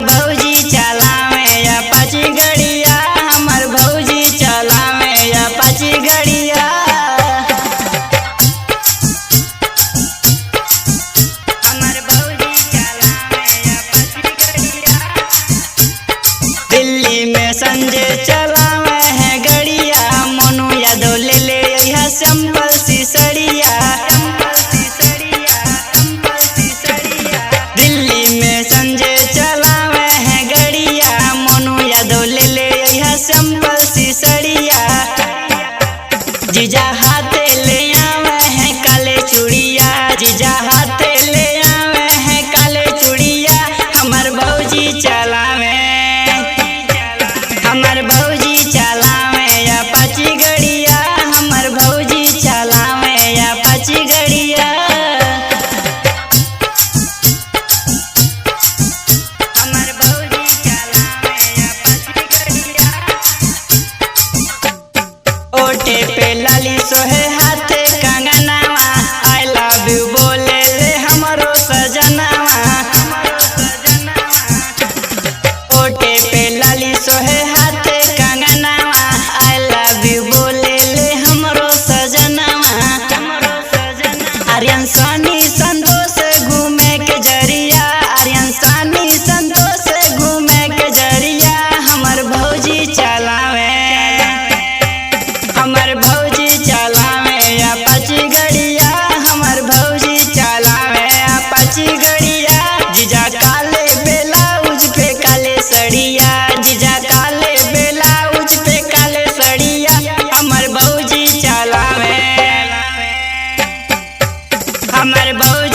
भौजी चलावे अपाची गड़िया, हमर भौजी चलावे अपाची गड़िया। हमर भौजी चलावे अपाची गड़िया। दिल्ली में संजय चलावे है गड़िया, मोनू यादव ले ले यह सिंपल सी सड़िया। दिल्ली में संजय चलावे है गड़िया, मोनू यादव ले ले यह सिंपल सी सड़िया। जीजा हाथे ले आवे है काले चूड़िया, जीजा हाथे ले आवे है काले चूड़िया। हमर भौजी चलावे, हमर भौजी चलावे अपाची गड़िया, हमर भौजी चलावे अपाची गड़िया। हमर भौजी चलावे अपाची गड़िया। ओठे पे लाली सोहे हाथे कंगनवा, आई लव यू बोले ले हमरो सजनवा। ओठे पे लाली सोहे हाथे कंगनवा, आई लव यू बोले ले हमरो सजनवा। आर्यन सानी संतोष घूमे के जरिया, आर्यन सानी संतोष घूमे के जरिया। हमर भौजी चलावे, हमर भौजी चलावे अपाची गड़िया, हमर भौजी चलावे अपाची गड़िया। जीजा काले ब्लाउज पे काले सड़िया, जीजा काले ब्लाउज पे काले सड़िया। हमर भौजी चलावे, हमर भौजी